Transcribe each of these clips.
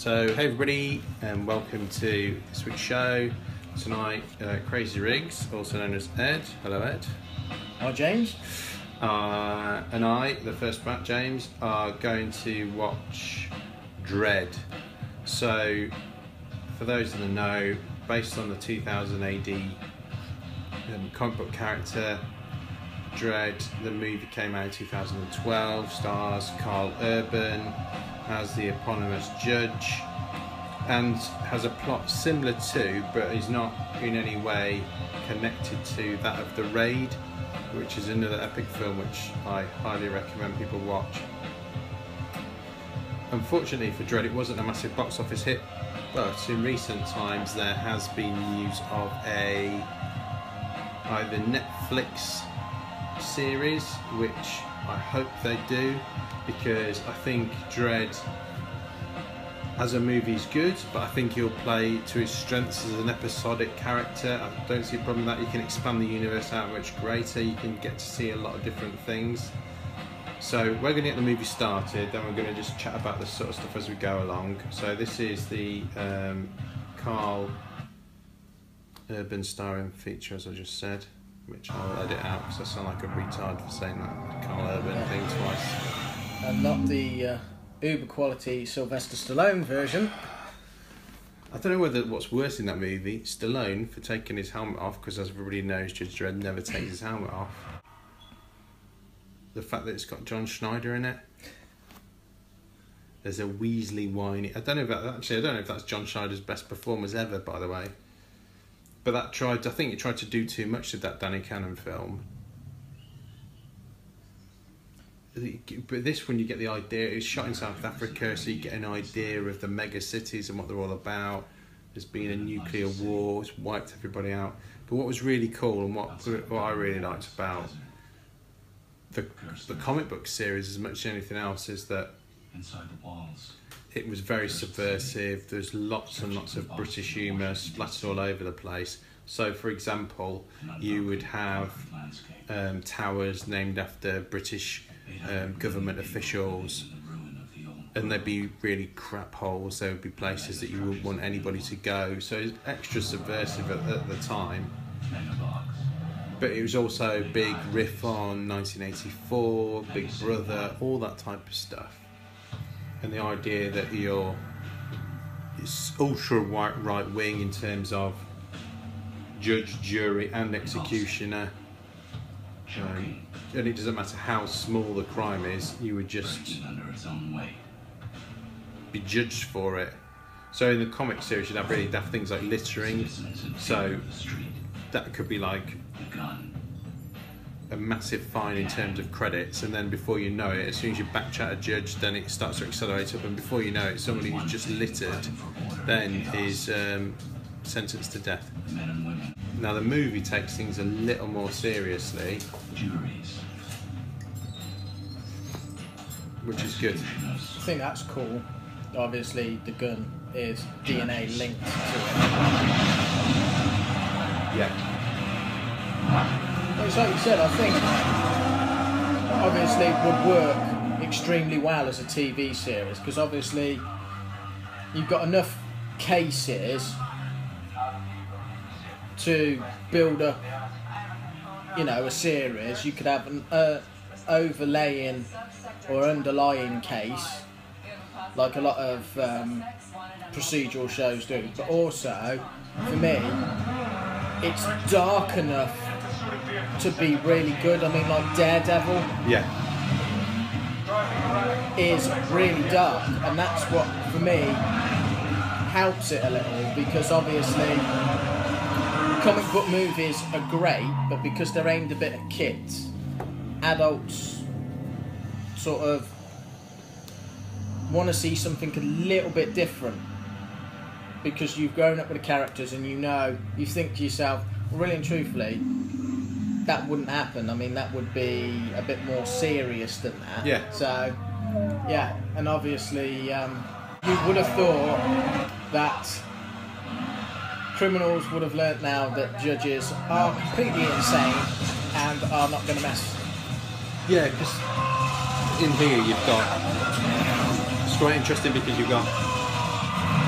So, hey everybody, and welcome to this week's show. Tonight, Crazy Riggs, also known as Ed. Hello, Ed. Hi, James. And I, the first Bat James, are going to watch Dredd. So, for those in the know, based on the 2000 AD comic book character Dredd, the movie came out in 2012, stars Carl Urban as the eponymous judge, and has a plot similar to, but is not in any way connected to, that of The Raid, which is another epic film which I highly recommend people watch. Unfortunately for Dredd, it wasn't a massive box office hit, but in recent times there has been news of either Netflix series, which I hope they do, because I think Dredd as a movie is good, but I think he'll play to his strengths as an episodic character. I don't see a problem with that. You can expand the universe out much greater, you can get to see a lot of different things. So we're going to get the movie started, then we're going to just chat about this sort of stuff as we go along. So this is the Carl Urban starring feature, as I just said, which I'll edit out because I sound like a retard for saying that Carl Urban thing twice. And not the uber quality Sylvester Stallone version. I don't know whether what's worse in that movie, Stallone for taking his helmet off, because as everybody knows, Judge Dredd never takes his helmet off. The fact that it's got John Schneider in it. There's a Weasley whiny. I don't know if that's John Schneider's best performance ever, by the way. But I think it tried to do too much with that Danny Cannon film. But this one, you get the idea. It's shot in South Africa, so you get an idea of the mega cities and what they're all about. There's been a nuclear war, it's wiped everybody out. But what was really cool, and what I really liked about the comic book series as much as anything else, is that it was very subversive. There's lots and lots of British humour splattered all over the place. So, for example, you would have towers named after British government officials, and they'd be really crap holes. There would be places that you wouldn't want anybody to go. So it's extra subversive at the time. But it was also a big riff on 1984, Big Brother, all that type of stuff. And the idea that it's ultra right wing in terms of judge, jury and executioner. And it doesn't matter how small the crime is, you would just be judged for it. So in the comic series you'd have really daft things like littering, so that could be like a massive fine in terms of credits, and then before you know it, as soon as you backchat a judge, then it starts to accelerate up, and before you know it, somebody who's just littered then is sentenced to death. Now the movie takes things a little more seriously, which is good. I think that's cool. Obviously the gun is DNA linked to it. Yeah. Well, it's like you said, I think obviously it would work extremely well as a TV series, because obviously you've got enough cases to build up, a series. You could have an overlaying or underlying case, like a lot of procedural shows do. But also, for me, it's dark enough to be really good. I mean, like Daredevil is really dark, and that's what, for me, helps it a little, because obviously comic book movies are great, but because they're aimed a bit at kids, adults sort of want to see something a little bit different, because you've grown up with the characters and you think to yourself, really and truthfully, that wouldn't happen. I mean, that would be a bit more serious than that. Yeah. So, yeah, and obviously you would have thought that criminals would have learnt now that judges are completely insane and are not going to mess. Yeah, because in here you've got, it's quite interesting because you've got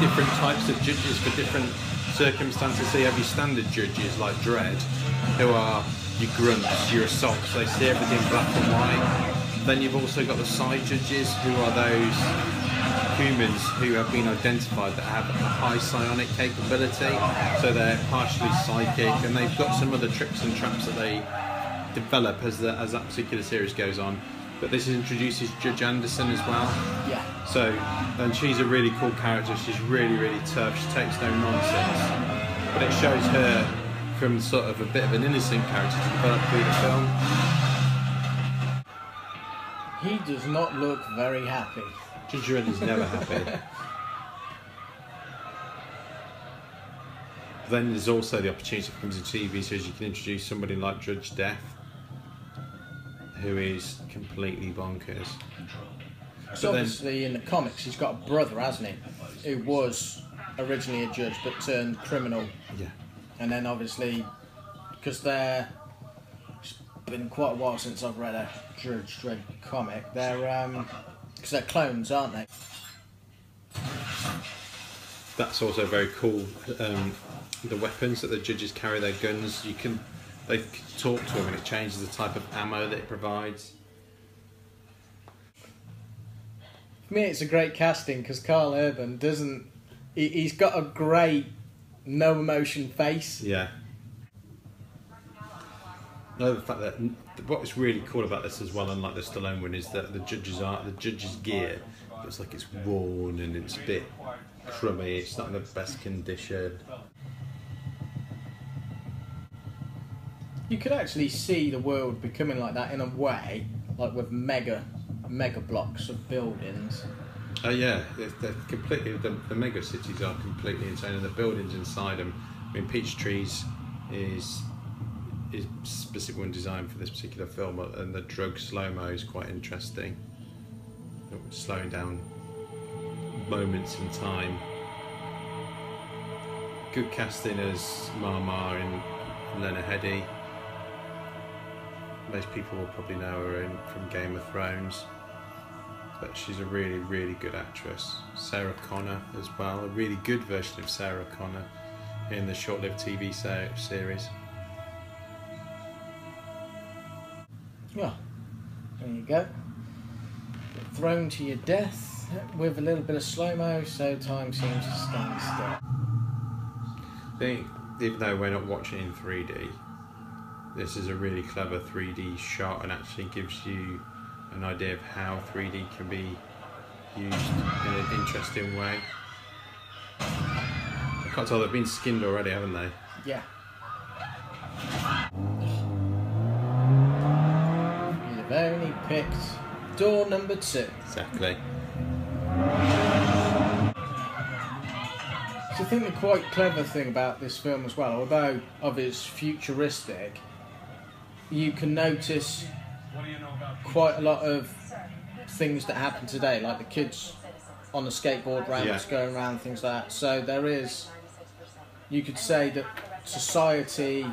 different types of judges for different circumstances. So you have your standard judges like Dredd, who are your grunts, your assaults. They see everything black and white. Then you've also got the side judges, who are those humans who have been identified that have a high psionic capability. So they're partially psychic, and they've got some other tricks and traps that they develop as that particular series goes on. But this introduces Judge Anderson as well. Yeah. So, and she's a really cool character. She's really, really tough. She takes no nonsense. But it shows her from sort of a bit of an innocent character to develop through the film. He does not look very happy. Judge Dredd is never happy. Then there's also the opportunity that comes in TV series. You can introduce somebody like Judge Death, who is completely bonkers. So obviously in the comics he's got a brother, hasn't he? Who was originally a judge but turned criminal. Yeah. And then obviously, because it's been quite a while since I've read a Judge Dredd comic, because they're clones, aren't they? That's also very cool. The weapons that the judges carry, their guns, they can talk to them and it changes the type of ammo that it provides. For me it's a great casting because Carl Urban he's got a great no emotion face. Yeah. No, the fact that what's really cool about this as well, unlike the Stallone one, is that the judge's gear looks like it's worn and it's a bit crummy. It's not in the best condition. You could actually see the world becoming like that in a way, like with mega blocks of buildings. Oh yeah, they're completely. The mega cities are completely insane, and the buildings inside them. I mean, Peachtree's is specific one designed for this particular film, and the drug slow-mo is quite interesting. Slowing down moments in time. Good casting as Mama and Lena Headey. Most people will probably know her from Game of Thrones, but she's a really, really good actress. Sarah Connor as well, a really good version of Sarah Connor in the short-lived TV series. Yeah, there you go. Thrown to your death with a little bit of slow-mo, so time seems to stand still. I think, even though we're not watching in 3D, this is a really clever 3D shot and actually gives you an idea of how 3D can be used in an interesting way. I can't tell, they've been skinned already, haven't they? Yeah. You've only picked door number 2. Exactly. So I think the quite clever thing about this film as well, although of it's futuristic, you can notice quite a lot of things that happen today, like the kids on the skateboard ramps going around, things like that. So there is, you could say that society,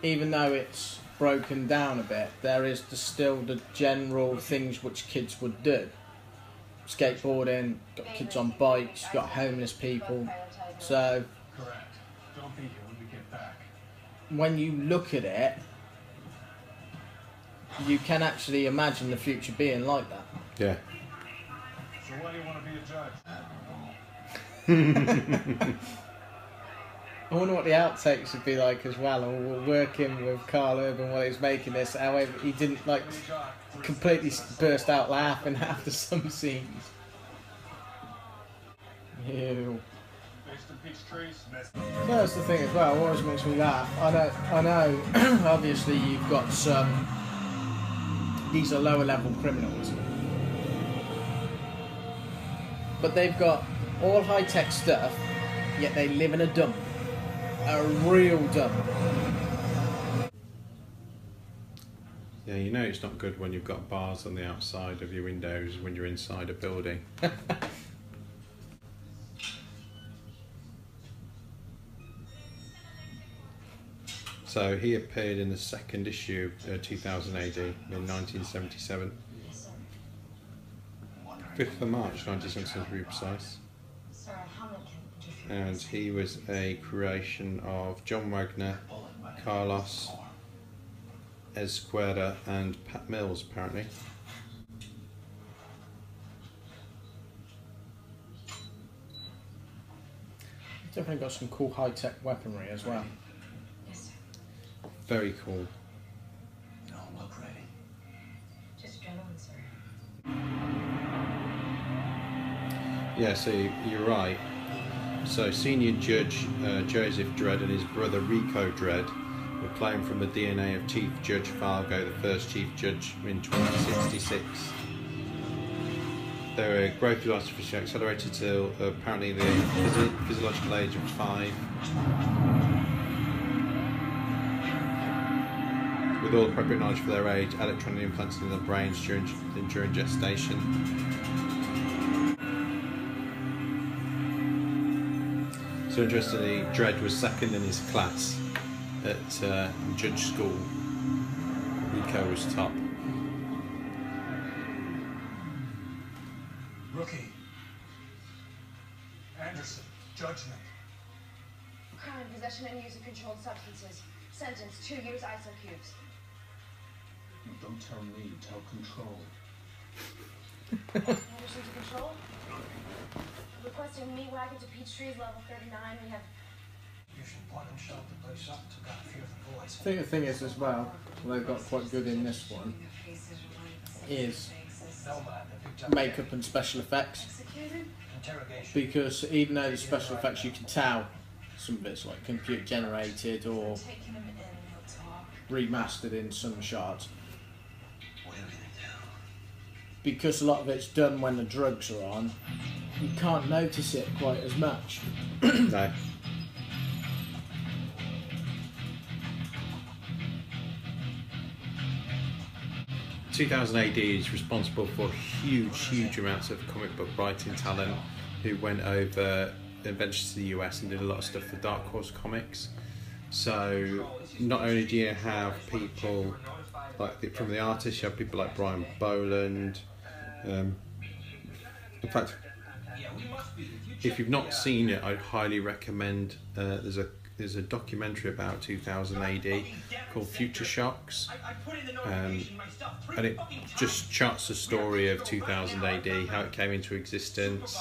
even though it's broken down a bit, there is still the general things which kids would do. Skateboarding, got kids on bikes, you've got homeless people. So when you look at it, you can actually imagine the future being like that. Yeah. So why do you want to be a judge? I wonder what the outtakes would be like as well, and we're working with Carl Urban while he's making this. However, he didn't completely burst out laughing after some scenes. Ew. That's the thing as well. It always makes me laugh. I know. Obviously, you've got some. These are lower level criminals, but they've got all high tech stuff. Yet they live in a dump. A real dump. Yeah, you know it's not good when you've got bars on the outside of your windows when you're inside a building. So he appeared in the second issue of 2000 AD in 1977. 5th of March 1977 to be precise. Sir, how and he was a creation of John Wagner, Carlos Ezquerra, and Pat Mills, apparently. Definitely got some cool high-tech weaponry as well. Very cool. No, look ready. Just adrenaline, sir. Yeah, so you're right. So senior judge Joseph Dredd and his brother Rico Dredd were claimed from the DNA of Chief Judge Fargo, the first Chief Judge, in 2066. Their growth velocity accelerated to apparently the physiological age of 5. With all appropriate knowledge for their age, electronic implants in their brains during gestation. So interestingly, Dredd was second in his class at judge school. Rico was top. Rookie. Anderson. Judgment. Crime, possession and use of controlled substances. Sentence, 2 years ISO cubes. Don't tell me, tell Control. Anderson to control. Requesting meat wagon to Peachtree's level 39. We have... You should point and shut the place up. Took out a few of the boys. I think the thing is as well, they've got quite good in this one, is No man, they picked up makeup and special effects. Executed? interrogation. Because even though the special effects, you can tell some of it's like computer generated or Taking him in, he'll talk. remastered in some shots. What are we gonna do? Because a lot of it's done when the drugs are on, you can't notice it quite as much. No. ...2000 AD is responsible for huge amounts of comic book writing talent who went over eventually to the US and did a lot of stuff for Dark Horse Comics. So not only do you have people like from the artists, you have people like Brian Boland. In fact, if you've not seen it, I'd highly recommend. There's a documentary about 2000 AD called Future Shocks, and it just charts the story of 2000 AD, how it came into existence,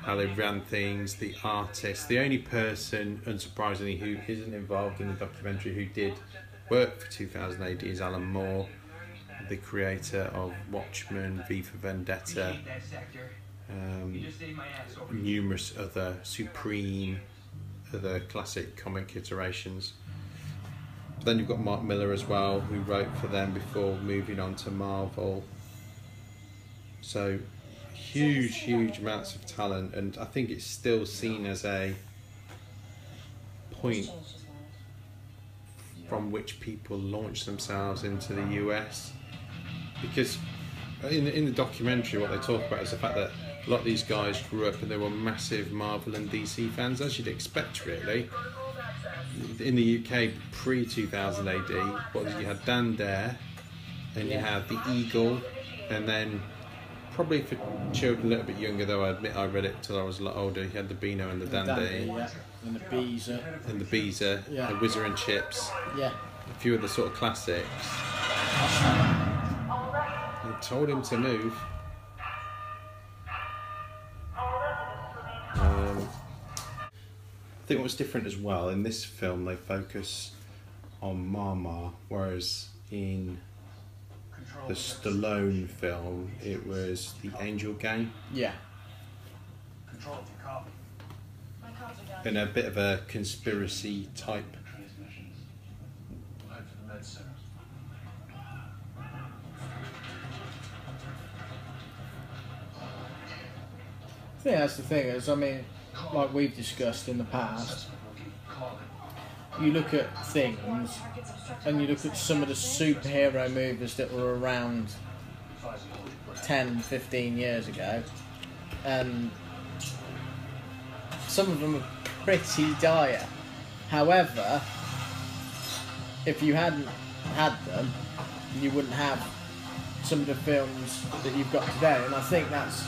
how they ran things, the artists. The only person, unsurprisingly, who isn't involved in the documentary who did work for 2000 AD is Alan Moore, the creator of Watchmen, V for Vendetta, numerous other other classic comic iterations. But then you've got Mark Miller as well, who wrote for them before moving on to Marvel. So huge amounts of talent, and I think it's still seen as a point from which people launch themselves into the US. Because in the documentary, what they talk about is the fact that a lot of these guys grew up and they were massive Marvel and DC fans, as you'd expect, really. In the UK, pre-2000 AD, you had Dan Dare, and you had The Eagle, and then probably for children a little bit younger, though I admit I read it till I was a lot older, you had the Beano and the Dandy, yeah. And the Beezer. and the Beezer, Yeah. the Whizzer and Chips, Yeah. a few of the sort of classics. And told him to move. I think what's different as well, in this film they focus on Mama, whereas in the Stallone film it was the Angel Gang, Yeah. Control if you copy. My comms are done. in a bit of a conspiracy type. We'll head for the med center. I think that's the thing is, I mean, like we've discussed in the past, Call it. you look at things and you look at some of the superhero movies that were around 10, 15 years ago, and some of them are pretty dire. However, if you hadn't had them, you wouldn't have some of the films that you've got today, and I think that's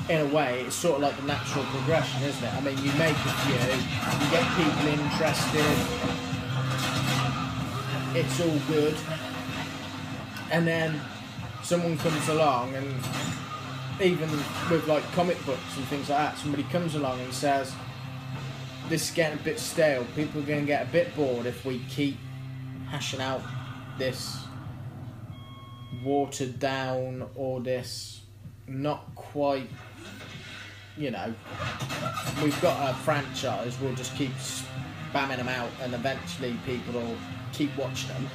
in a way, it's sort of like the natural progression, isn't it? I mean, you make a few, you get people interested, it's all good, and then someone comes along, and even with like comic books and things like that, somebody comes along and says, this is getting a bit stale, people are going to get a bit bored if we keep hashing out this watered down or this not quite, you know, we've got a franchise, we'll just keep spamming them out and eventually people will keep watching them.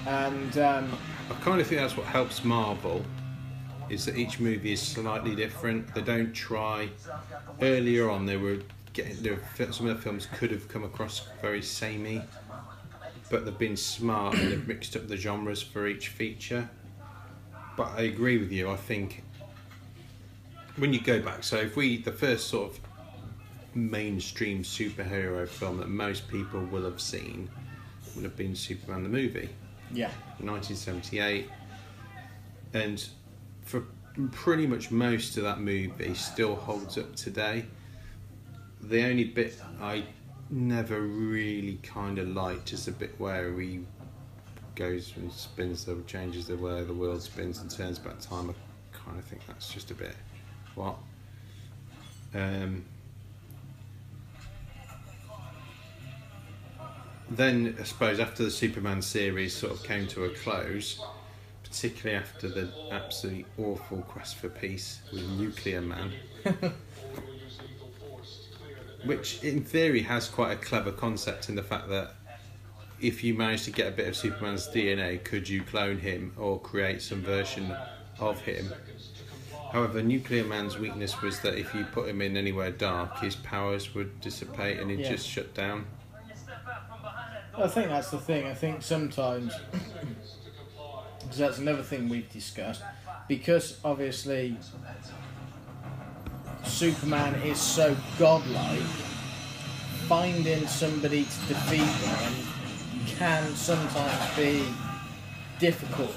And I kind of think that's what helps Marvel, is that each movie is slightly different. They don't try. Earlier on, some of the films could have come across very samey, but they've been smart and they've mixed up the genres for each feature. But I agree with you. I think when you go back, so if the first sort of mainstream superhero film that most people will have seen would have been Superman the movie. yeah, 1978, and for pretty much most of that movie still holds up today. The only bit I never really kind of liked is the bit where he goes and spins, changes the way the world spins and turns back time. I kind of think that's just a bit what. Then I suppose after the Superman series sort of came to a close, particularly after the absolutely awful Quest for Peace with Nuclear Man, which in theory has quite a clever concept in the fact that if you manage to get a bit of Superman's DNA, could you clone him or create some version of him? However, Nuclear Man's weakness was that if you put him in anywhere dark, his powers would dissipate and he'd just shut down. I think that's the thing. I think sometimes, because that's another thing we've discussed, because obviously Superman is so godlike, finding somebody to defeat him can sometimes be difficult.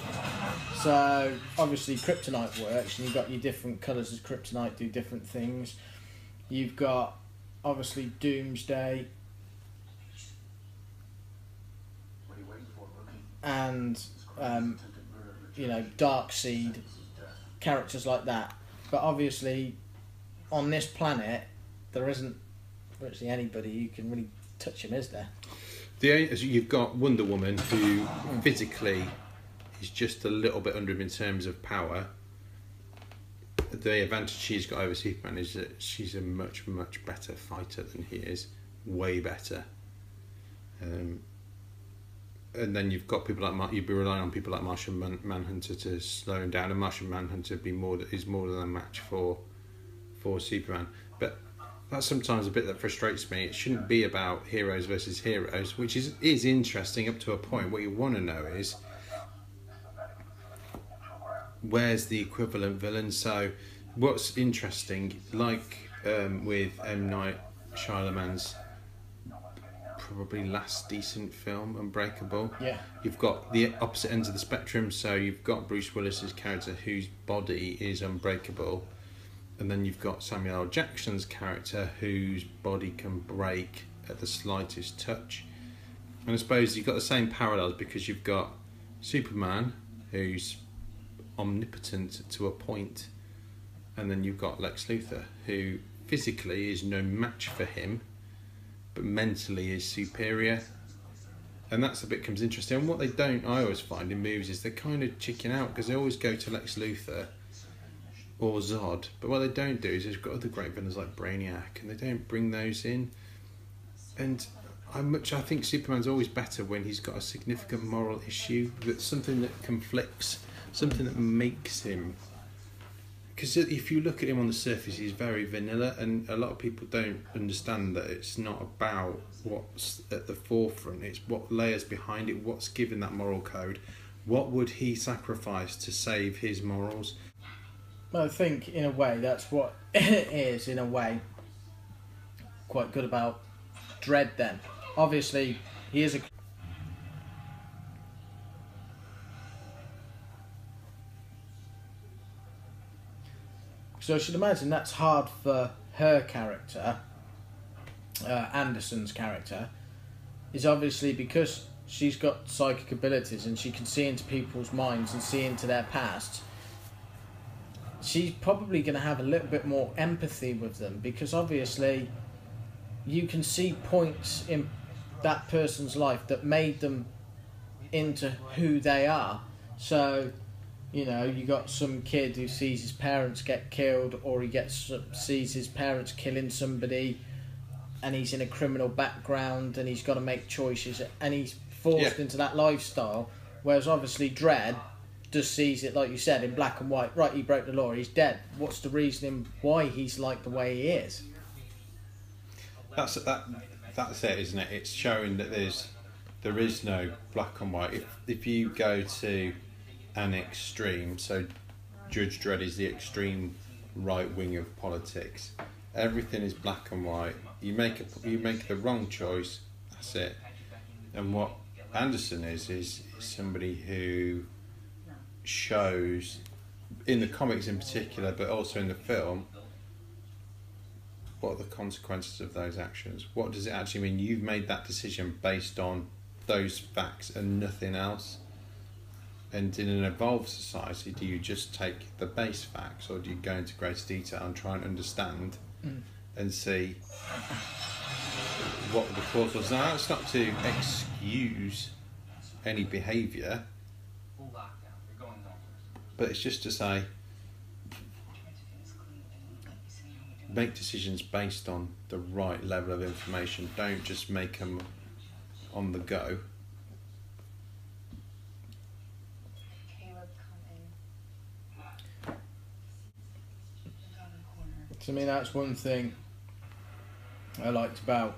So obviously kryptonite works, and you've got your different colours as kryptonite do different things. You've got obviously Doomsday and you know, Darkseid, characters like that. But obviously on this planet there isn't virtually anybody who can really touch him, is there? You've got Wonder Woman, who physically is just a little bit under him in terms of power. The advantage she's got over Superman is that she's a much, much better fighter than he is. Way better. And then you've got people like you'd be relying on people like Martian Manhunter to slow him down, and Martian Manhunter is more than a match for Superman. But that's sometimes a bit that frustrates me. It shouldn't be about heroes versus heroes, which is interesting up to a point. What you want to know is, where's the equivalent villain? So what's interesting, like with M. Night Shyamalan's probably last decent film, Unbreakable. Yeah. You've got the opposite ends of the spectrum, so you've got Bruce Willis's character whose body is unbreakable, and then you've got Samuel L. Jackson's character whose body can break at the slightest touch. And I suppose you've got the same parallels, because you've got Superman, who's omnipotent to a point, and then you've got Lex Luthor, who physically is no match for him, but mentally is superior. And that's the bit comes interesting. And what I always find in movies is they kind of chicken out, because they always go to Lex Luthor or Zod, but what they don't do is they've got other great villains like Brainiac, and they don't bring those in. And I think Superman's always better when he's got a significant moral issue, that's something that conflicts, something that makes him. Because if you look at him on the surface, he's very vanilla, and a lot of people don't understand that it's not about what's at the forefront, it's what layers behind it, what's given that moral code. What would he sacrifice to save his morals? Well, I think in a way that's what it is, in a way, quite good about Dredd then. Obviously, he is a... So I should imagine that's hard for her character, Anderson's character, is obviously because she's got psychic abilities and she can see into people's minds and see into their past. She's probably going to have a little bit more empathy with them, because obviously you can see points in that person's life that made them into who they are. So, you know, you got some kid who sees his parents get killed, or he sees his parents killing somebody, and he's in a criminal background and he's got to make choices, and he's forced into that lifestyle. Whereas obviously Dredd just sees it, like you said, in black and white. Right, he broke the law, he's dead. What's the reasoning why he's like the way he is? That's it, isn't it? It's showing that there is no black and white. If you go to an extreme, so Judge Dredd is the extreme right wing of politics. Everything is black and white. You make the wrong choice, that's it. And what Anderson is somebody who shows, in the comics in particular, but also in the film, what are the consequences of those actions? What does it actually mean? You've made that decision based on those facts and nothing else. And in an evolved society, do you just take the base facts, or do you go into greater detail and try and understand and see what the cause was? Now, it's not to excuse any behaviour, but it's just to say, make decisions based on the right level of information. Don't just make them on the go. To me, that's one thing I liked about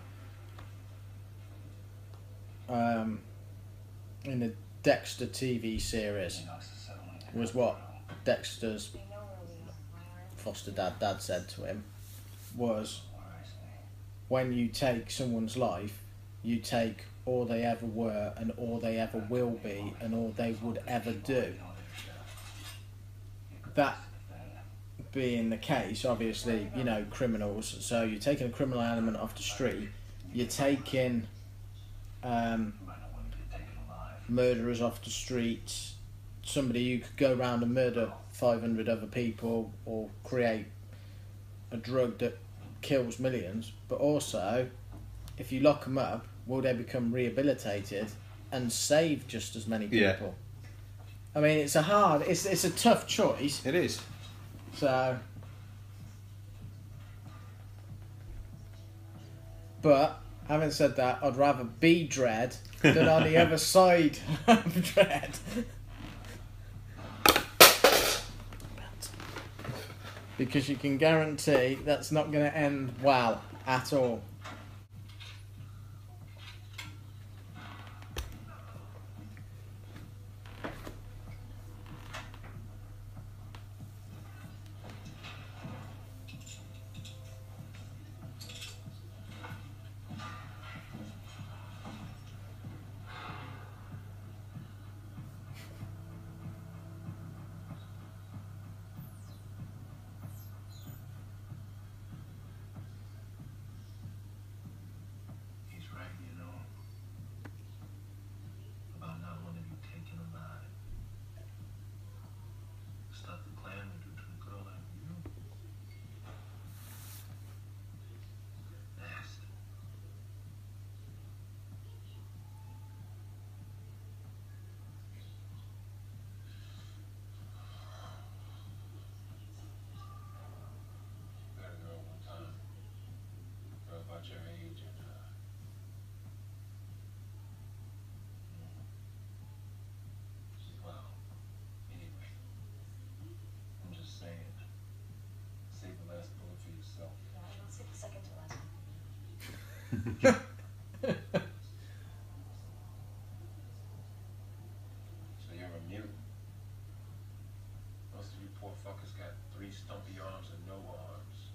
in the Dexter TV series, was what Dexter's foster dad said to him was, when you take someone's life, you take all they ever were and all they ever will be and all they would ever do. That being the case, obviously, you know, criminals, so you're taking a criminal element off the street, you're taking murderers off the streets, somebody who could go around and murder 500 other people or create a drug that kills millions. But also, if you lock them up, will they become rehabilitated and save just as many people? I mean, it's a tough choice. It is. So, but having said that, I'd rather be Dredd than on the other side of Dredd. Because you can guarantee that's not going to end well at all. So you're a mutant. Most of you poor fuckers got 3 stumpy arms and no arms.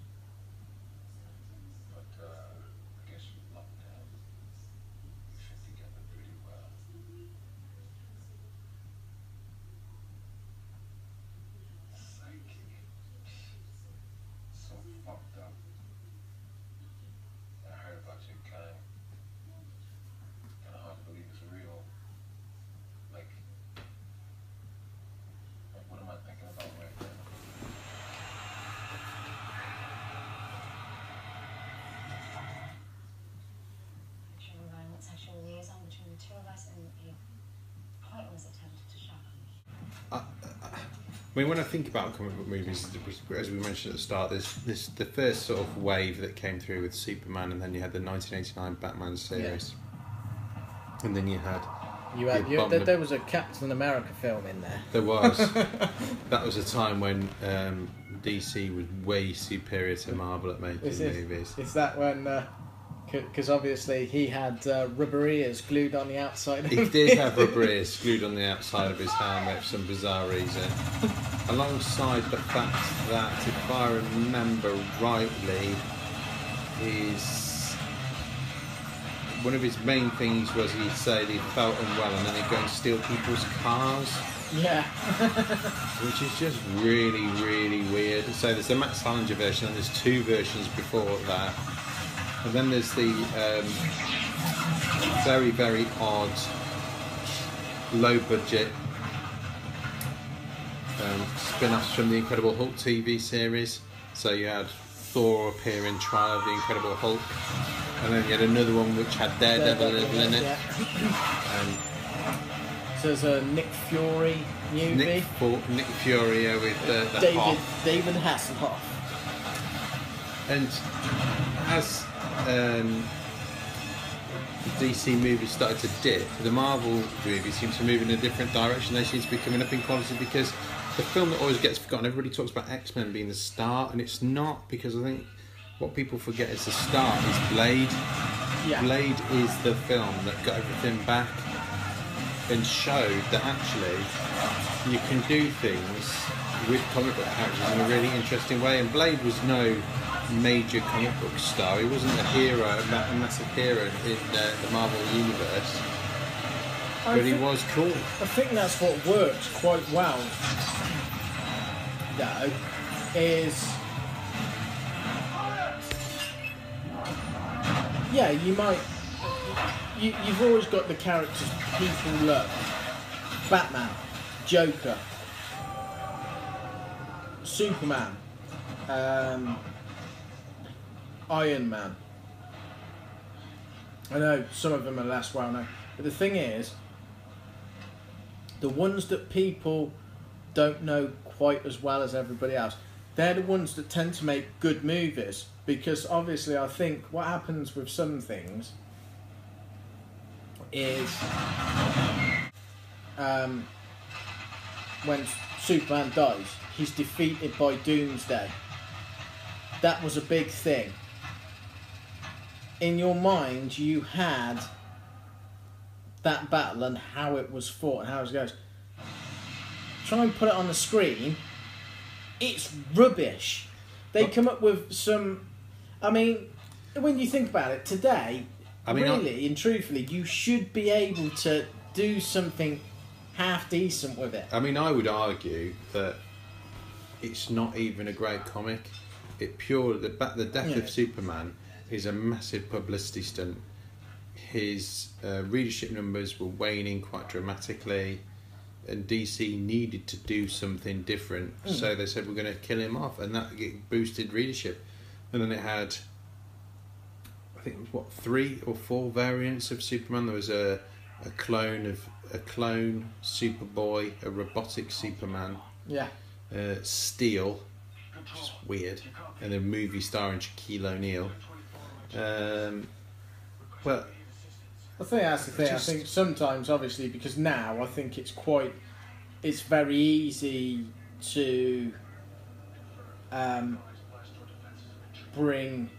But I guess you lucked out. You fit together pretty well. Psyche. fucked up. And I heard about your kind. Kind of hard to believe it's real. Like what am I thinking about right now? Actual violent sexual liaison between the two of us, and he quite almost attempted to shock me. I mean, when I think about comic book movies, as we mentioned at the start, there's the first sort of wave that came through with Superman, and then you had the 1989 Batman series, and then you had there was a Captain America film in there. There was. That was a time when DC was way superior to Marvel at making movies. Is that when? Because obviously he had rubber ears glued on the outside of He did have rubber ears glued on the outside of his helmet for some bizarre reason. Alongside the fact that, if I remember rightly, one of his main things was he'd say that he felt unwell and then he'd go and steal people's cars. Yeah. Which is just really, really weird. So there's the Matt Salinger version and there's two versions before that. And then there's the very, very odd, low-budget spin-offs from the Incredible Hulk TV series. So you had Thor appear in Trial of the Incredible Hulk, and then you had another one which had Daredevil in it. Yeah. And so there's a Nick Fury movie. Nick Fury with the David Hasselhoff. And as the DC movies started to dip, the Marvel movies seem to move in a different direction. They seem to be coming up in quality because the film that always gets forgotten, everybody talks about X-Men being the start, and it's not, because I think what people forget is the start is Blade. Yeah. Blade is the film that got everything back and showed that actually you can do things with comic book characters in a really interesting way. And Blade was no major comic book star. He wasn't a hero, a massive hero in the Marvel universe, but he was cool. I think that's what works quite well, though, is you've always got the characters people love. Batman, Joker, Superman, Iron Man. I know some of them are less well known, but the thing is, the ones that people don't know quite as well as everybody else, they're the ones that tend to make good movies, because obviously I think what happens with some things is when Superman dies, he's defeated by Doomsday. That was a big thing. In your mind, you had that battle and how it was fought and how it goes. Try and put it on the screen, it's rubbish. They come up with some... I mean, when you think about it, today, really and truthfully, you should be able to do something half decent with it. I mean, I would argue that it's not even a great comic. The death of Superman is a massive publicity stunt. His readership numbers were waning quite dramatically, and DC needed to do something different. So they said, we're going to kill him off, and that boosted readership. And then it had, I think it was 3 or 4 variants of Superman. There was a clone Superboy, a robotic Superman, Steel, which is weird, and a movie starring Shaquille O'Neal. But I think that's the thing. I think sometimes, obviously, because now I think it's very easy to bring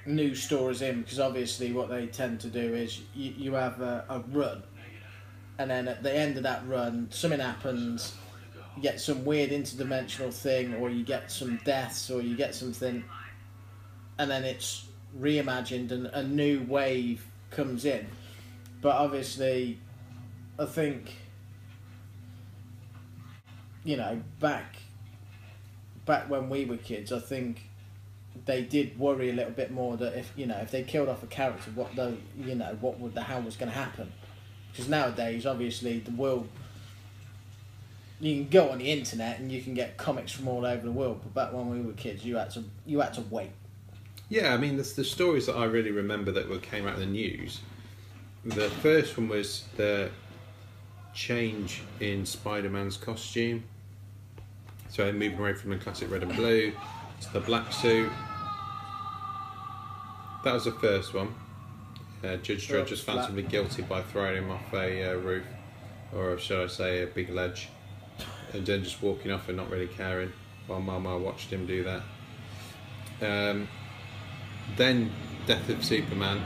new stories in, because obviously what they tend to do is you have a run, and then at the end of that run something happens, you get some weird interdimensional thing, or you get some deaths, or you get something, and then it's reimagined and a new wave comes in. But obviously I think, back back when we were kids, I think they did worry a little bit more that if they killed off a character, how was going to happen? Because nowadays, obviously, the world, you can go on the internet and you can get comics from all over the world. But back when we were kids, you had to wait. Yeah, I mean, the stories that I really remember that came out of the news. The first one was the change in Spider-Man's costume. So moving away from the classic red and blue to the black suit. That was the first one. Judge Dredd just found somebody guilty by throwing him off a roof, or should I say a big ledge, and then just walking off and not really caring while Mama watched him do that. Then Death of Superman,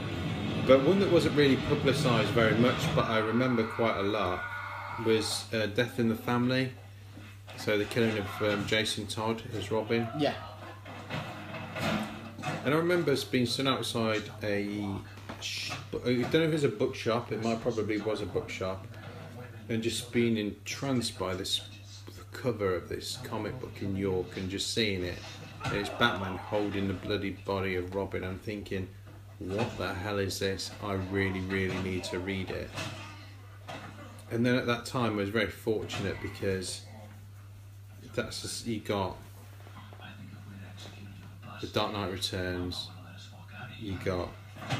but one that wasn't really publicised very much, but I remember quite a lot, was Death in the Family. So the killing of Jason Todd as Robin. Yeah. And I remember being stood outside I don't know if it was a bookshop, it probably was a bookshop, and just being entranced by the cover of this comic book in York and just seeing it. And it's Batman holding the bloody body of Robin. I'm thinking, what the hell is this? I really, really need to read it. And then at that time I was very fortunate because you got The Dark Knight Returns, you got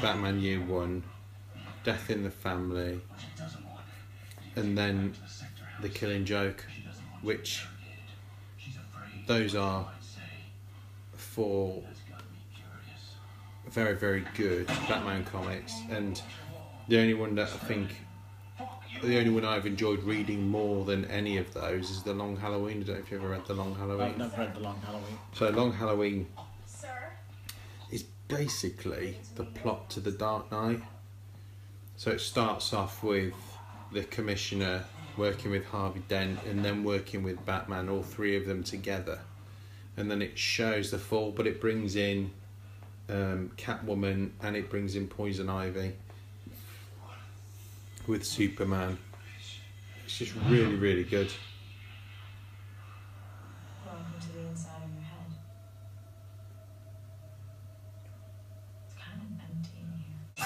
Batman Year One, Death in the Family, and then The Killing Joke, which those are 4 very, very good Batman comics, and the only one I've enjoyed reading more than any of those is The Long Halloween. I don't know if you've ever read The Long Halloween. I've never read The Long Halloween. So Long Halloween is basically the plot to The Dark Knight. So it starts off with the Commissioner working with Harvey Dent and then working with Batman, all 3 of them together. And then it shows the fall, but it brings in Catwoman and it brings in Poison Ivy with Superman. It's just really, really good. Welcome to the inside of your head. It's kind of empty in here.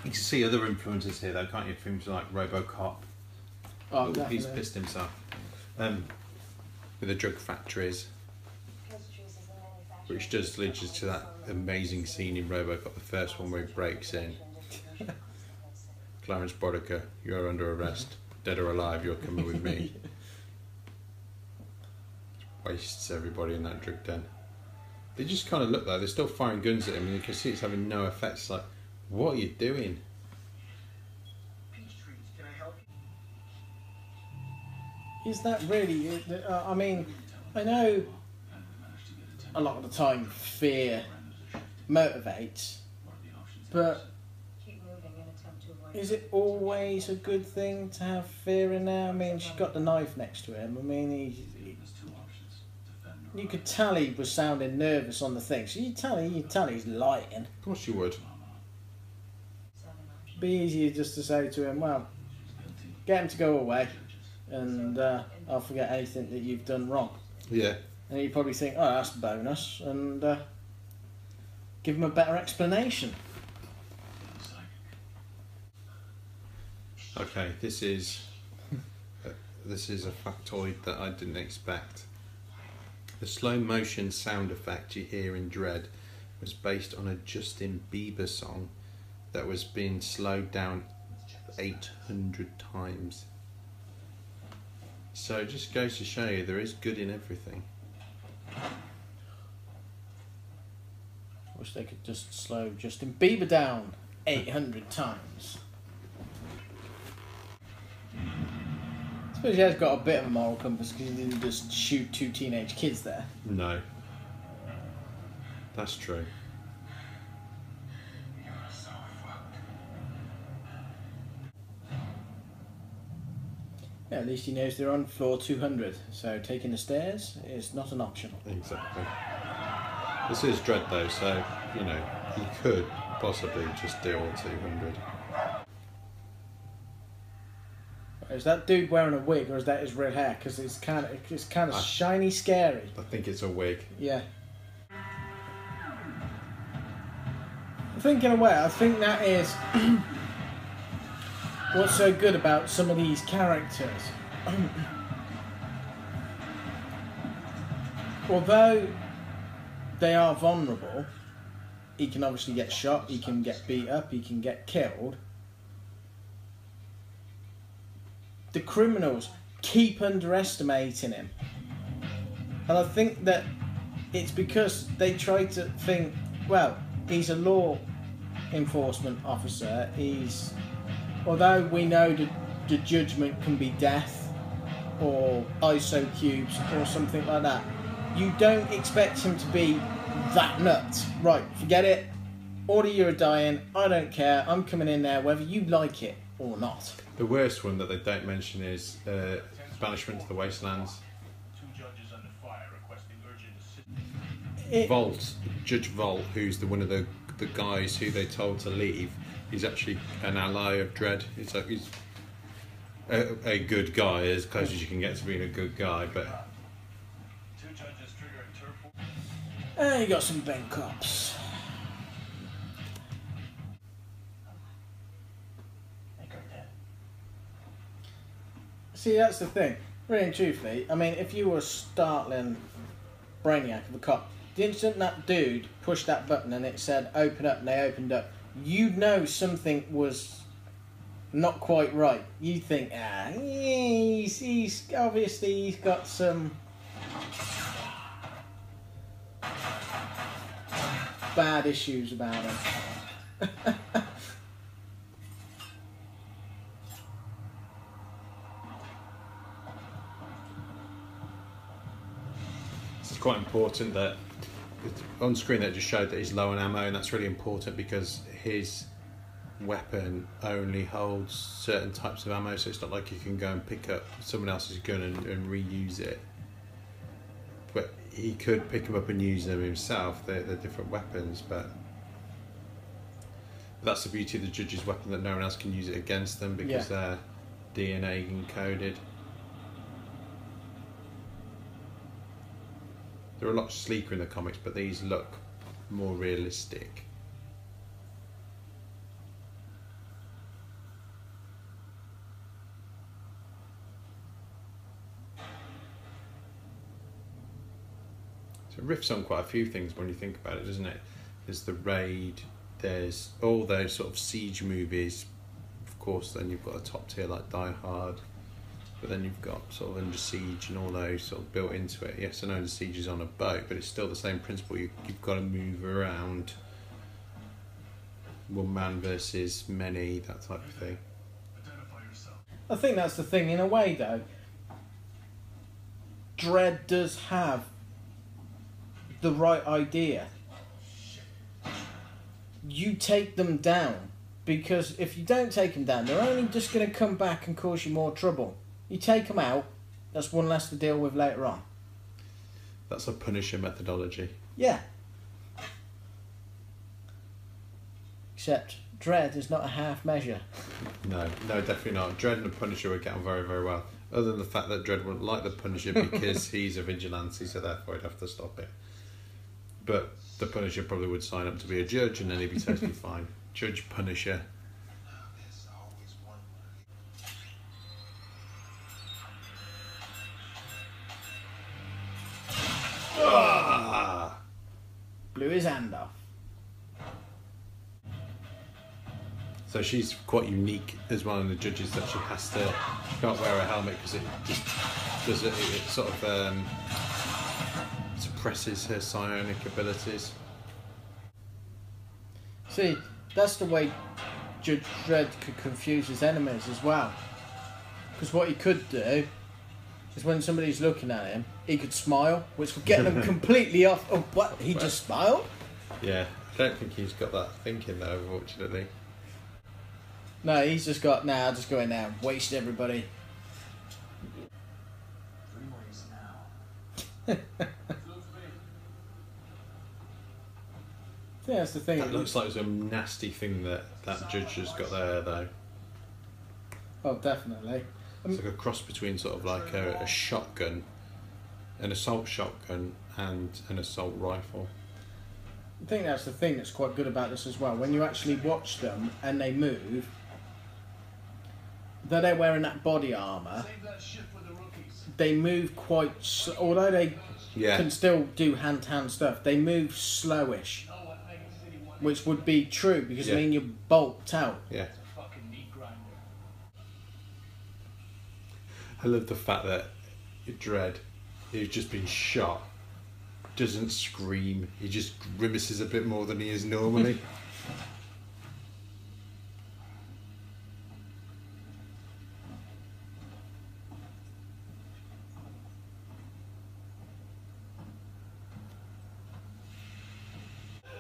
You can see other influences here though, can't you? Films like RoboCop. Oh, He's definitely. pissed himself. With the drug factories, which does lead us to that amazing scene in RoboCop, the first one where he breaks in. Clarence Boddicker, you're under arrest. Dead or alive, you're coming with me. Wastes everybody in that drug den. They just kind of look like they're still firing guns at him, and you can see it's having no effect. It's like, what are you doing? Is that really? I mean, I know a lot of the time fear motivates, but is it always a good thing to have fear in there? I mean, she got the knife next to him. I mean, you could tell he was sounding nervous on the thing. So you tell he's lying. Of course you would. Be easier just to say to him, well, get him to go away, and I'll forget anything that you've done wrong. Yeah. And you probably think, oh, that's a bonus, and give him a better explanation. Okay, this is a factoid that I didn't expect. The slow motion sound effect you hear in Dredd was based on a Justin Bieber song that was being slowed down 800 times. So it just goes to show you there is good in everything. Wish they could just slow Justin Bieber down 800 times. I suppose he has got a bit of a moral compass because he didn't just shoot 2 teenage kids there. No. That's true. Yeah, at least he knows they're on floor 200, so taking the stairs is not an option. Exactly. This is Dredd though, so, you know, you could possibly just do all 200. Is that dude wearing a wig or is that his red hair? Because it's kind of shiny, scary. I think it's a wig. Yeah. I'm thinking away. I think that is what's so good about some of these characters. Although they are vulnerable, he can obviously get shot, he can get beat up, he can get killed. The criminals keep underestimating him. And I think that it's because they try to think, well, he's a law enforcement officer. Although we know that the judgment can be death or ISO cubes or something like that, you don't expect him to be that nuts. Right, forget it. Order you are dying. I don't care. I'm coming in there whether you like it or not. The worst one that they don't mention is banishment to the wastelands. Judge Volt, who's one of the guys who they told to leave, he's actually an ally of Dredd. It's like he's a good guy, as close as you can get to being a good guy, but. You got some bent cops. See, that's the thing. Really and truthfully, I mean, if you were a startling brainiac of a cop, the instant that dude pushed that button and it said open up and they opened up, you'd know something was not quite right. You'd think, he's obviously he's got some bad issues about him. It's quite important that on screen that just showed that he's low on ammo, and that's really important because his weapon only holds certain types of ammo, so it's not like you can go and pick up someone else's gun and reuse it. But he could pick them up and use them himself. They're different weapons, but that's the beauty of the judge's weapon, that no one else can use it against them because they're DNA encoded. They're a lot sleeker in the comics, but these look more realistic. So it riffs on quite a few things when you think about it, doesn't it? There's the Raid, there's all those sort of siege movies. Of course, then you've got a top tier like Die Hard. But then you've got sort of Under Siege and all those sort of built into it. Yes, I know Under Siege is on a boat, but it's still the same principle. You've got to move around. One man versus many, that type of thing. I think that's the thing. In a way, though, Dredd does have the right idea. You take them down, because if you don't take them down, they're only just going to come back and cause you more trouble. You take them out, that's one less to deal with later on. That's a Punisher methodology. Yeah. Except Dredd is not a half measure. No, definitely not. Dredd and the Punisher would get on very, very well. Other than the fact that Dredd wouldn't like the Punisher because he's a vigilante, so therefore he'd have to stop it. But the Punisher probably would sign up to be a judge and then he'd be totally fine. Judge Punisher. Blew his hand off. So she's quite unique as one of the judges, that she can't wear a helmet because it just does it sort of suppresses her psionic abilities. See, that's the way Judge Dredd could confuse his enemies as well. Because what he could do is when somebody's looking at him, he could smile, which would get them completely off. Oh, what? He just smiled? Yeah, I don't think he's got that thinking though, unfortunately. No, he's just got, I'll just go in there and waste everybody. 3 ways now. Yeah, that's the thing. That looks like some nasty thing that judge has got there though. Oh, definitely. It's like a cross between sort of like a shotgun, an assault shotgun, and an assault rifle. I think that's the thing that's quite good about this as well. When you actually watch them and they move, though they're wearing that body armour, they move quite... although they can still do hand-to-hand stuff, they move slowish. Which would be true, because I mean, you're bulked out. Yeah. I love the fact that Dredd, who's just been shot, doesn't scream. He just grimaces a bit more than he is normally.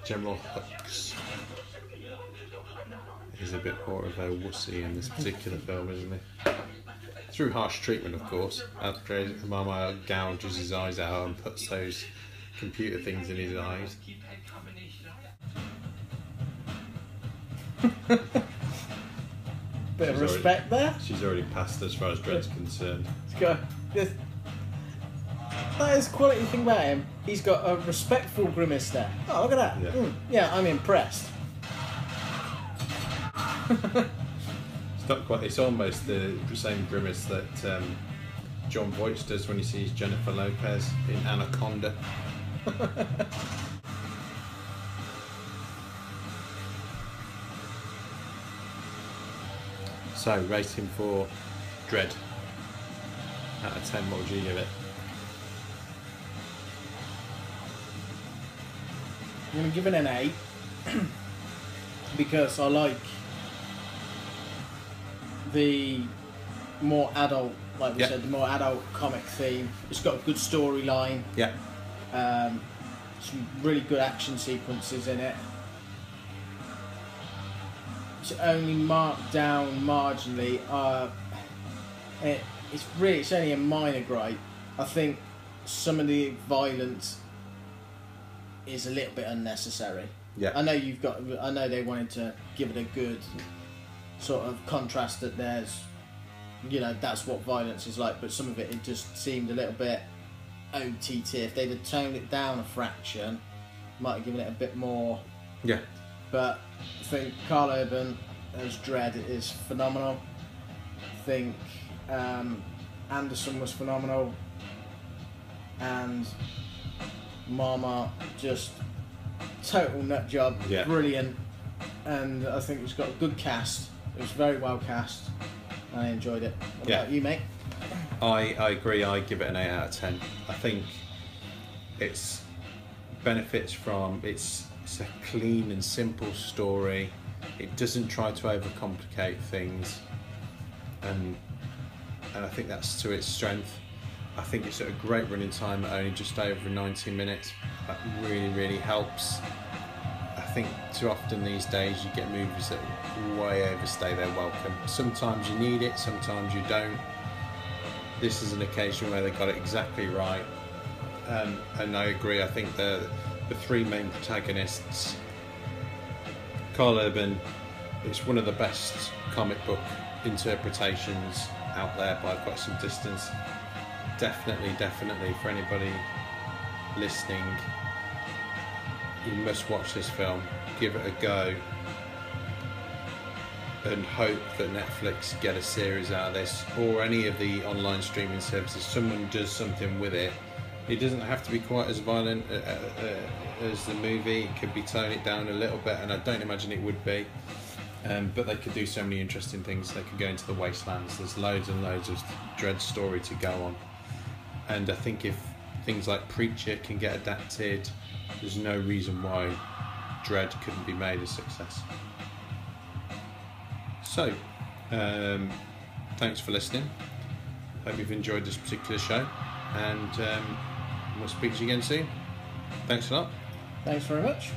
General Hux is a bit more of a wussy in this particular film, isn't he? Through harsh treatment, of course. After Mama gouges his eyes out and puts those computer things in his eyes. Bit of respect there. She's already passed as far as Dredd's concerned. That is the quality thing about him. He's got a respectful grimace there. Oh, look at that. Yeah, Yeah, I'm impressed. It's not quite. It's almost the same grimace that John Voight does when he sees Jennifer Lopez in Anaconda. So, rating for Dredd out of 10. What would you give it? I'm going to give it an 8 because I like the more adult, like we said, the more adult comic theme. It's got a good storyline. Yeah. Some really good action sequences in it. It's only marked down marginally. It's only a minor gripe. I think some of the violence is a little bit unnecessary. Yeah. I know they wanted to give it a good sort of contrast that there's, that's what violence is like, but some of it just seemed a little bit OTT. If they'd have toned it down a fraction, might have given it a bit more. Yeah. But I think Carl Urban as Dredd is phenomenal. I think Anderson was phenomenal, and Mama just total nut job, brilliant, and I think it's got a good cast. It was very well cast. I enjoyed it. What about you, mate? I agree. I give it an 8 out of 10. I think it's benefits from it's a clean and simple story. It doesn't try to overcomplicate things, and I think that's to its strength. I think it's at a great running time at only just over 90 minutes. That really, really helps. I think too often these days you get movies that way overstay their welcome. Sometimes you need it, sometimes you don't. This is an occasion where they got it exactly right. And I agree, I think the three main protagonists, Carl Urban, it's one of the best comic book interpretations out there by quite some distance. Definitely for anybody listening, you must watch this film, give it a go, and hope that Netflix get a series out of this, or any of the online streaming services. Someone does something with it. It doesn't have to be quite as violent as the movie. It could be tone it down a little bit, and I don't imagine it would be. But they could do so many interesting things. They could go into the wastelands. There's loads and loads of Dredd story to go on. And I think if things like Preacher can get adapted, there's no reason why Dredd couldn't be made a success. So, thanks for listening. Hope you've enjoyed this particular show, and we'll speak to you again soon. Thanks a lot. Thanks very much.